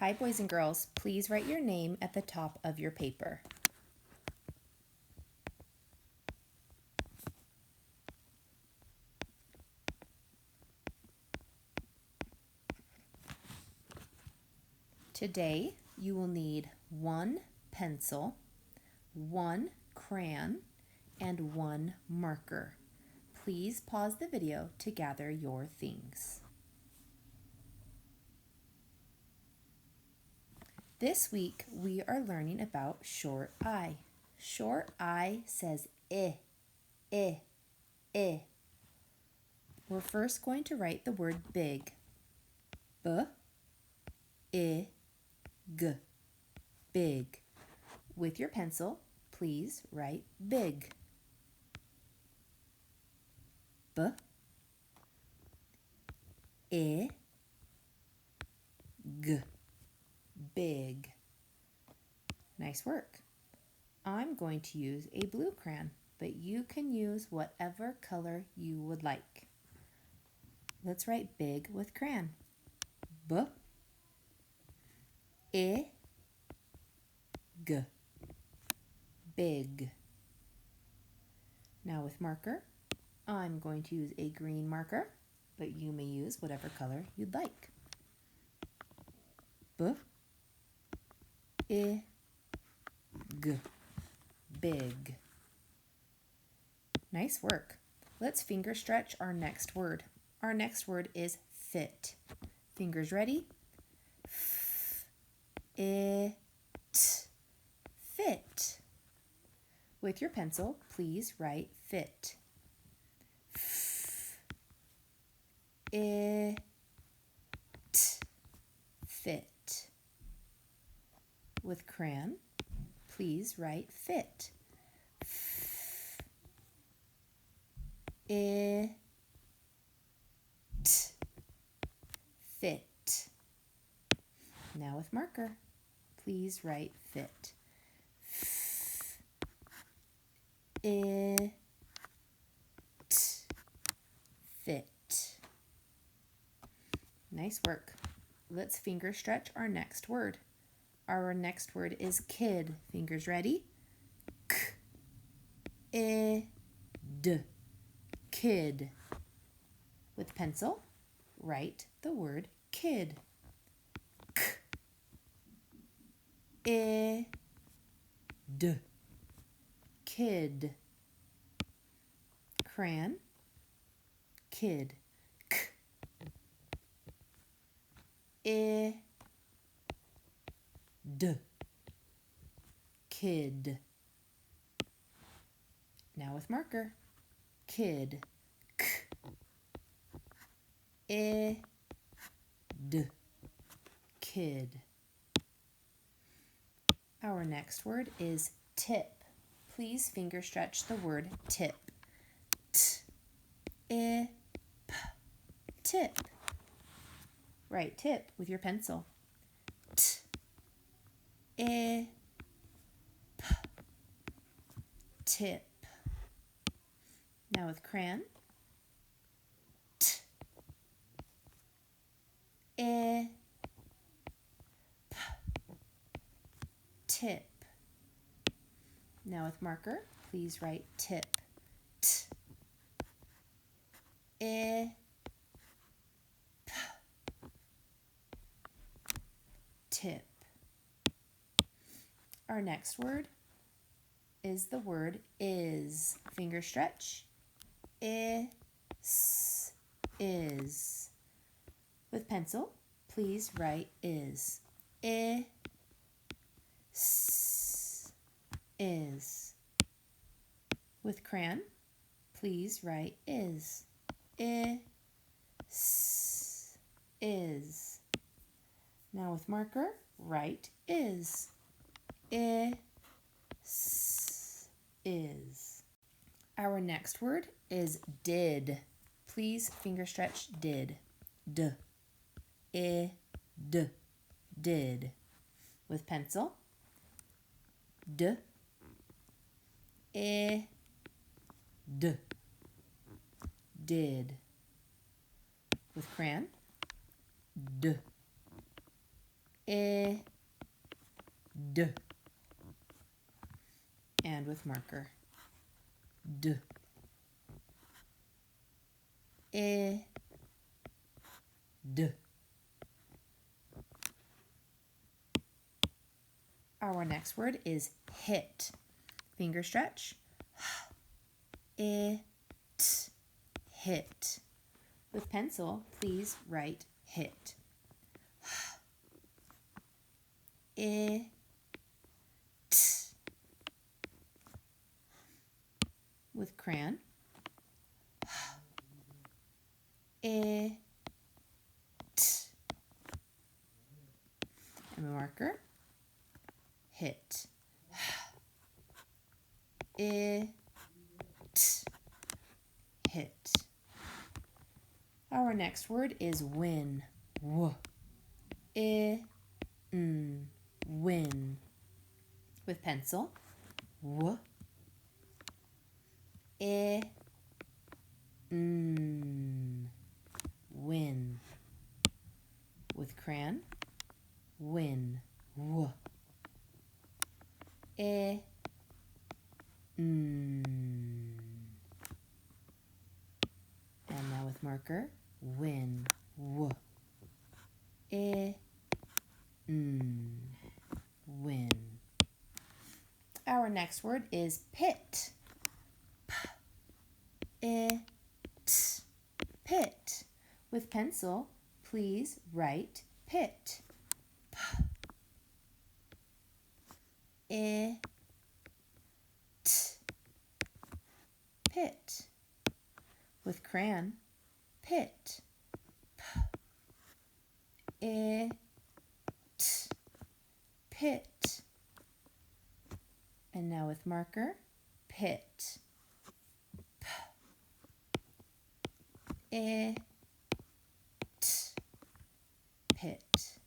Hi, boys and girls. Please write your name at the top of your paper. Today, you will need one pencil, one crayon, and one marker. Please pause the video to gather your things. This week, we are learning about short I. Short I says I. We're first going to write the word big. B-I-G. Big. With your pencil, please write big. B-I-G. Big. Nice work. I'm going to use a blue crayon, but you can use whatever color you would like. Let's write big with crayon. B-I-G. Big. Now with marker, I'm going to use a green marker, but you may use whatever color you'd like. B-I-G. Big. Nice work. Let's finger stretch our next word. Our next word is fit. Fingers ready? F-I-T. Fit. With your pencil, please write fit. F-I-T. Fit. With crayon, please write fit. F-I-T. Fit. Now with marker, please write fit. F-I-T. Fit. Nice work. Let's finger stretch our next word. Our next word is kid. Fingers ready? K-I-D. Kid. With pencil, write the word kid. K-I-D. Kid. Crayon. Kid. K-I-D. Kid. Now with marker. Kid. K-I-D. Kid. Our next word is tip. Please finger stretch the word tip. T-I-P. Tip. Write tip with your pencil. T-I-P. Tip. Now with crayon. T-I-P. Tip. Now with marker, please write tip. T-I-P. Tip. Our next word is the word is. Finger stretch. Is. With pencil, please write is. Is. With crayon, please write is. Is. Now with marker, write is. Is. Our next word is did. Please finger stretch did. Did. With pencil. Did. Did. With crayon. I, D. And with marker, D. I, D. Our next word is hit. Finger stretch. I, T. Hit. With pencil, please write hit. I, T. With crayon. I, T. And a marker. Hit. I, T. Hit. Our next word is win. W. I, N. Win. With pencil. W. I, N. Win. With crayon. Win. W. I, N. And now with marker. Win. W. I, N. Win. Our next word is pit. P. I, T. Pit. With pencil, please write pit. P. I, T. Pit. With crayon, pit. P. I, T. Pit. And now with marker, pit. P. I, T. Pit.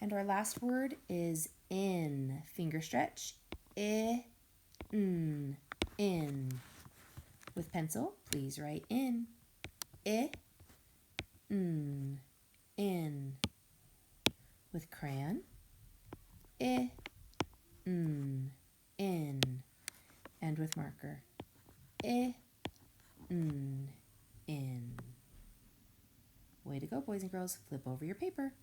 And our last word is in. Finger stretch. I, N. In. With pencil, please write in. I, N. In. With crayon. I, N. In. And with marker. I, N. In. Way to go, boys and girls. Flip over your paper.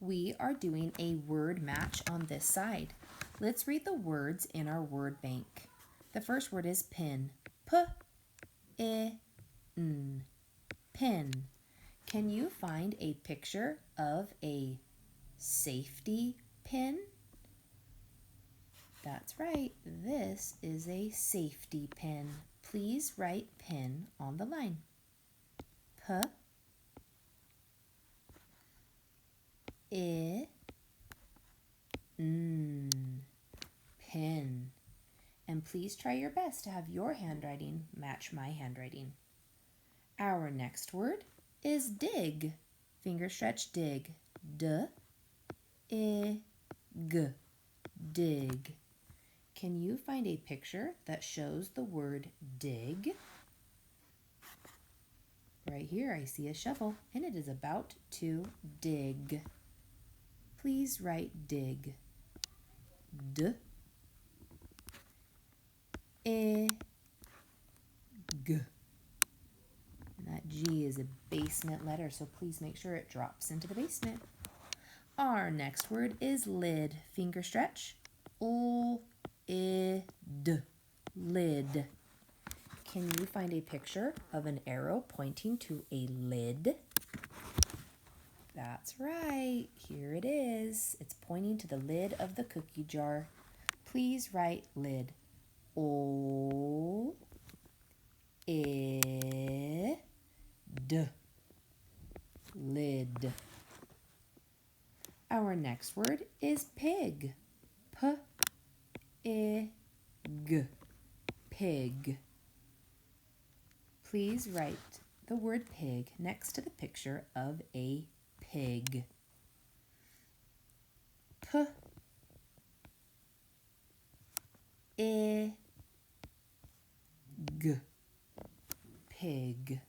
We are doing a word match on this side. Let's read the words in our word bank. The first word is pin. P, I, N. Pin. Can you find a picture of a safety pin? That's right. This is a safety pin. Please write pin on the line. P, I, N. Pin. And please try your best to have your handwriting match my handwriting. Our next word is dig. Finger stretch, dig. D, I, G. Dig. Can you find a picture that shows the word dig? Right here I see a shovel and it is about to dig. Please write dig. D, I, G. And that G is a basement letter, so please make sure it drops into the basement. Our next word is lid. Finger stretch. L, I, D. Lid. Can you find a picture of an arrow pointing to a lid? That's right. Here it is. It's pointing to the lid of the cookie jar. Please write lid. O, I, D. Lid. Our next word is pig. P, I, G. Pig. Please write the word pig next to the picture of a pig. P, I, G. Pig.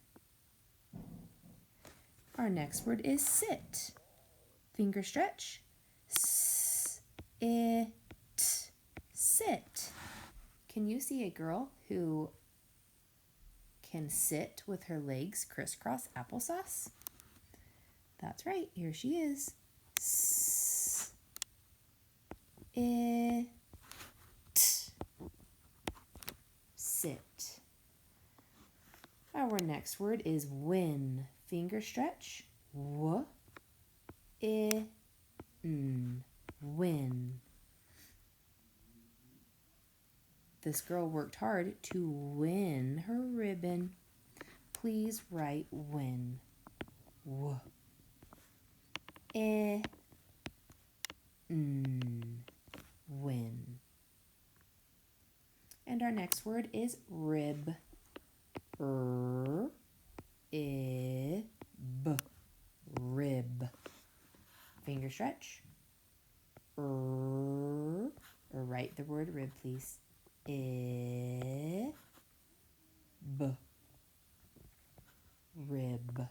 Our next word is sit. Finger stretch. Sit. Sit. Can you see a girl who can sit with her legs crisscross applesauce? That's right, here she is. Sit. Our next word is win. Finger stretch. Win. This girl worked hard to win her ribbon. Please write win. Win. And our next word is rib. Rib. Finger stretch. Or write the word rib, please. Rib.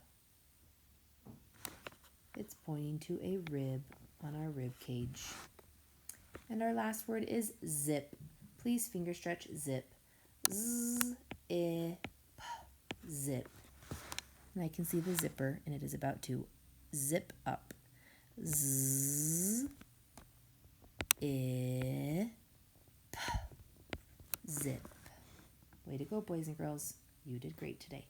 It's pointing to a rib on our rib cage. And our last word is zip. Please finger stretch zip. Zip. And I can see the zipper, and it is about to zip up. Zip. Way to go, boys and girls. You did great today.